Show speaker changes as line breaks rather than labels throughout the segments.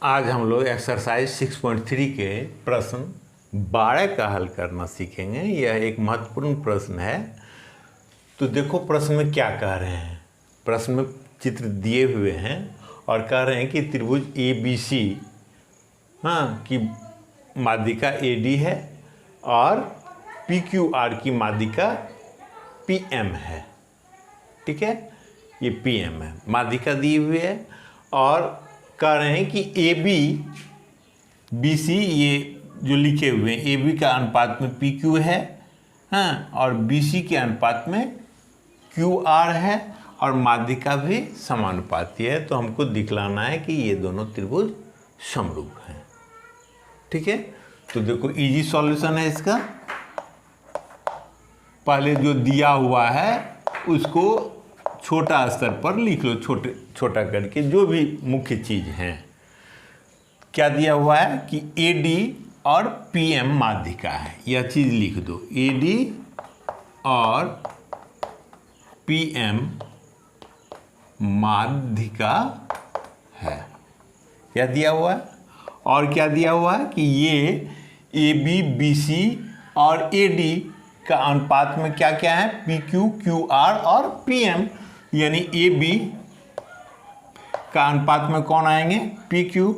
आज हम लोग एक्सरसाइज 6.3 के प्रश्न 12 का हल करना सीखेंगे। यह एक महत्वपूर्ण प्रश्न है। तो देखो प्रश्न में क्या कह रहे हैं। प्रश्न में चित्र दिए हुए हैं और कह रहे हैं कि त्रिभुज ABC की माध्यिका AD है और PQR की माध्यिका PM है। ठीक है, ये PM है, माध्यिका दी हुई है और कह रहे हैं कि AB BC ये जो लिखे हुए हैं AB का अनुपात में PQ है, और BC के अनुपात में QR है और माध्यिका भी समानुपाती है। तो हमको दिखलाना है कि ये दोनों त्रिभुज समरूप हैं। ठीक है, तो देखो इजी सॉल्यूशन है इसका। पहले जो दिया हुआ है उसको छोटा स्तर पर लिख लो, छोटा करके, जो भी मुख्य चीज है। क्या दिया हुआ है कि AD और PM माध्यिका है, यह चीज लिख दो। AD और PM माध्यिका है, क्या दिया हुआ है। और क्या दिया हुआ है कि ये AB BC और AD का अनुपात में क्या क्या है, PQ QR और PM, यानी AB का अनुपात में कौन आएंगे, PQ,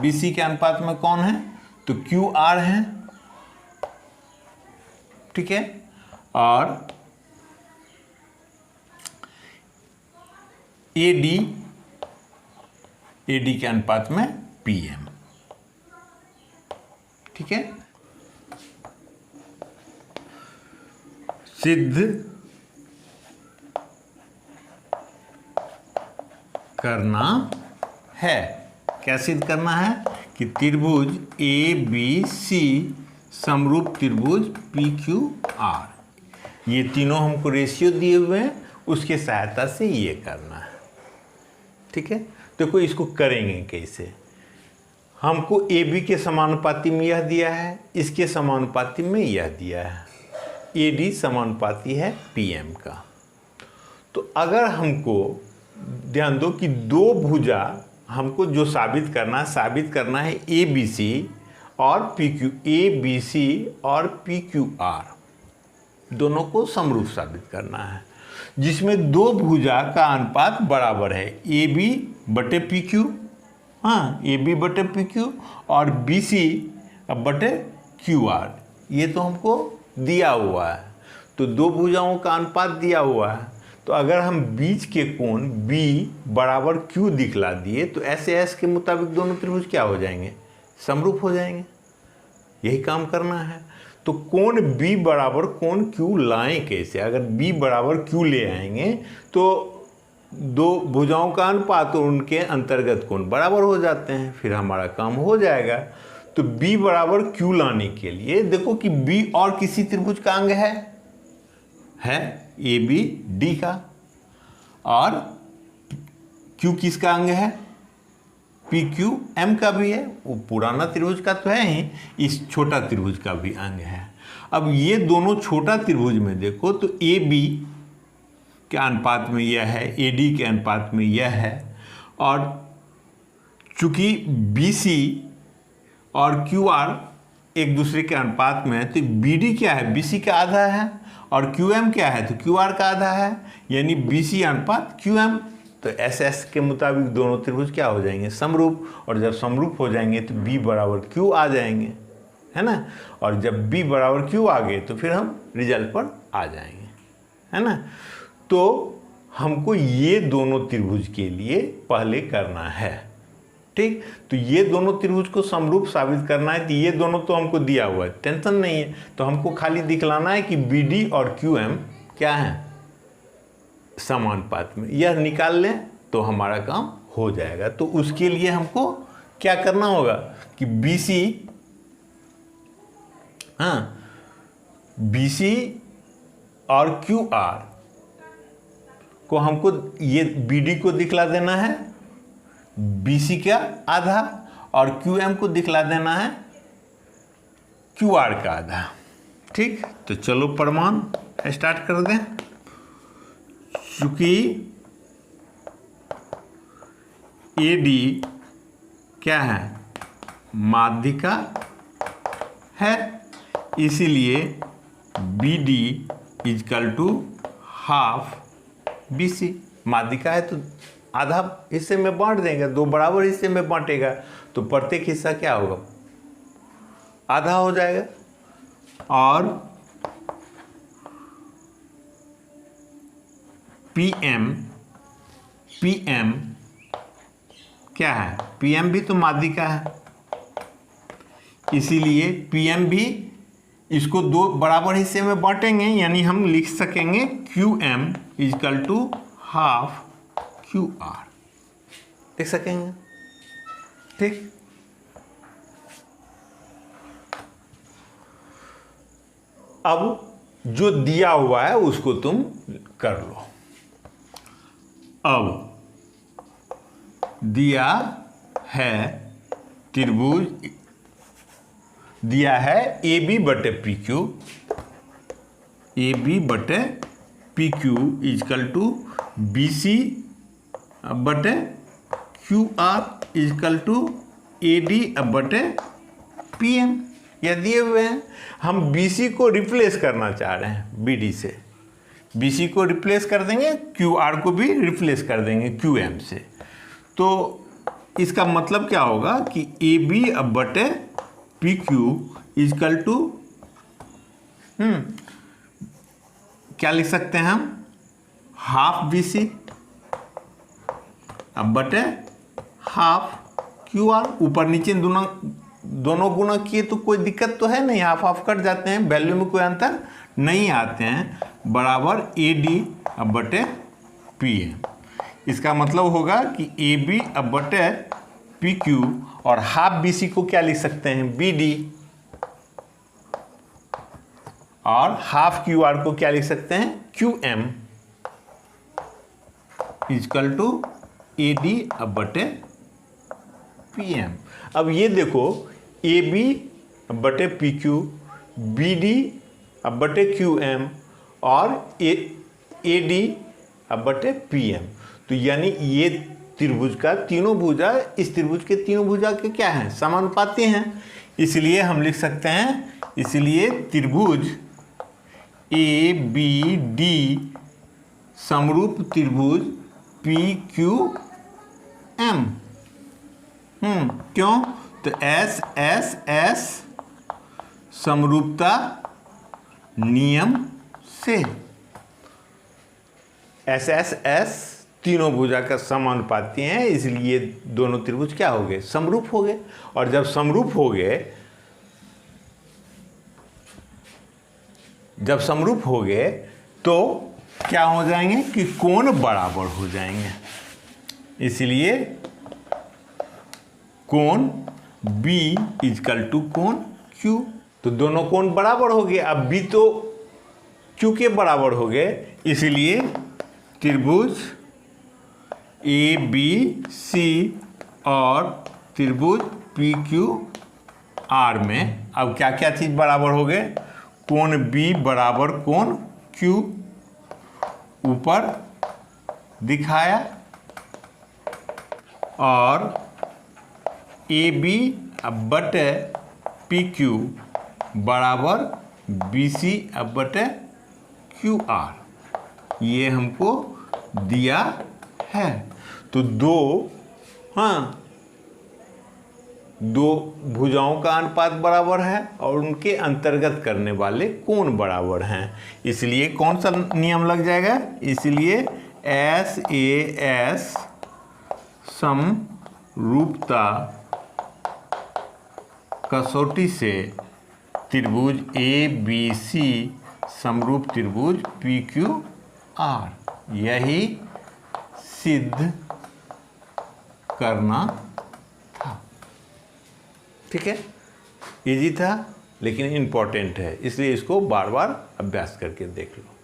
BC के अनुपात में कौन है, तो QR है। ठीक है, और AD के अनुपात में PM। ठीक है, सिद्ध करना है। क्या सिद्ध करना है कि त्रिभुज ABC समरूप त्रिभुज PQR, ये तीनों हमको रेशियो दिए हुए हैं, उसके सहायता से ये करना है। ठीक है, देखो इसको करेंगे कैसे। हमको AB के समानुपाती में यह दिया है, इसके समानुपाती में यह दिया है। AD समानुपाती है PM का। तो अगर हमको ध्यान दो कि दो भुजा हमको जो साबित करना है ABC और PQ, ABC और PQR दोनों को समरूप साबित करना है, जिसमें दो भुजा का अनुपात बराबर है, AB बटे PQ, AB बटे PQ और BC बटे QR। ये तो हमको दिया हुआ है। तो दो भुजाओं का अनुपात दिया हुआ है, तो अगर हम बीच के कोण B बराबर Q दिखला दिए तो SAS के मुताबिक दोनों त्रिभुज क्या हो जाएंगे, समरूप हो जाएंगे। यही काम करना है। तो कोण B बराबर कोण Q लाएं कैसे। अगर B बराबर Q ले आएंगे तो दो भुजाओं का अनुपात और उनके अंतर्गत कोण बराबर हो जाते हैं, फिर हमारा काम हो जाएगा। तो B बराबर Q लाने के लिए देखो कि B और किसी त्रिभुज का अंग है ABD का, और Q किसका अंग है, PQM का भी है। वो पुराना त्रिभुज का तो है ही, इस छोटा त्रिभुज का भी अंग है। अब ये दोनों छोटा त्रिभुज में देखो तो AB के अनुपात में यह है, AD के अनुपात में यह है, और चूंकि BC और QR एक दूसरे के अनुपात में है, तो BD क्या है, BC का आधा है, और QM क्या है, तो QR का आधा है, यानी BC अनुपात QM। तो SS के मुताबिक दोनों त्रिभुज क्या हो जाएंगे, समरूप। और जब समरूप हो जाएंगे तो B बराबर Q आ जाएंगे, है ना। और जब B बराबर Q आ गए तो फिर हम रिजल्ट पर आ जाएंगे, है ना। तो हमको ये दोनों त्रिभुज के लिए पहले करना है। ठीक, तो ये दोनों त्रिभुज को समरूप साबित करना है। तो ये दोनों तो हमको दिया हुआ है, टेंशन नहीं है। तो हमको खाली दिखलाना है कि BD और QM क्या है, समानुपात में। यह निकाल लें तो हमारा काम हो जाएगा। तो उसके लिए हमको क्या करना होगा कि BC और QR को हमको ये BD को दिखला देना है BC का आधा, और QM को दिखला देना है QR का आधा। ठीक, तो चलो प्रमाण स्टार्ट कर दें। चूंकि AD क्या है, माध्यिका है, इसीलिए BD equal to half BC। माध्यिका है तो आधा हिस्से में बांट देंगे, दो बराबर हिस्से में बांटेगा तो प्रत्येक हिस्सा क्या होगा, आधा हो जाएगा। और PM क्या है, PM भी तो माध्यिका है, इसीलिए PM भी इसको दो बराबर हिस्से में बांटेंगे, यानी हम लिख सकेंगे QM equal to half QR, लिख सकेंगे। ठीक, अब जो दिया हुआ है उसको तुम कर लो। अब दिया है त्रिभुज, दिया है AB बटे PQ, AB बटे PQ इजकल टू BC बटे QR इजकल टू AD बटे PM। यह दिए हुए हैं, हम BC को रिप्लेस करना चाह रहे हैं BD से, BC को रिप्लेस कर देंगे, QR को भी रिप्लेस कर देंगे QM से। तो इसका मतलब क्या होगा कि AB बटे PQ इजकल टू क्या लिख सकते हैं हम, हाफ BC अब बटे हाफ QR। ऊपर नीचे दोनों गुना किए तो कोई दिक्कत तो है नहीं, हाफ हाफ कट जाते हैं, वैल्यू में कोई अंतर नहीं आते हैं, बराबर AD अब बटे PM। इसका मतलब होगा कि AB अब बटे PQ और हाफ BC को क्या लिख सकते हैं, BD, और हाफ QR को क्या लिख सकते हैं, QM इजकल टू AD अब बटे PM। अब ये देखो AB अब बटे PQ, BD अब बटे QM और AD अब बटे PM। तो यानी ये त्रिभुज का तीनों भुजा, इस त्रिभुज के तीनों भुजा के क्या हैं, समानुपाती हैं, इसलिए हम लिख सकते हैं, इसलिए त्रिभुज ABD समरूप त्रिभुज PQM। क्यों, तो SSS समरूपता नियम से, SSS तीनों भुजा का समानुपाती हैं, इसलिए दोनों त्रिभुज क्या हो गए, समरूप हो गए। और जब समरूप हो गए तो क्या हो जाएंगे कि कोण बराबर हो जाएंगे, इसलिए कोण B इजकल टू कोण Q। तो दोनों कोण बराबर हो गए, अब B तो Q के बराबर हो गए, इसलिए त्रिभुज ABC और त्रिभुज PQR में अब क्या क्या चीज बराबर हो गए, कोण B बराबर कोण Q ऊपर दिखाया, और AB बटे PQ बराबर BC बटे QR, ये हमको दिया है। तो दो भुजाओं का अनुपात बराबर है और उनके अंतर्गत करने वाले कोण बराबर हैं, इसलिए कौन सा नियम लग जाएगा, इसलिए SAS समरूपता कसौटी से त्रिभुज ABC समरूप त्रिभुज PQR, यही सिद्ध करना था। ठीक है, इजी था लेकिन इम्पोर्टेंट है, इसलिए इसको बार बार अभ्यास करके देख लो।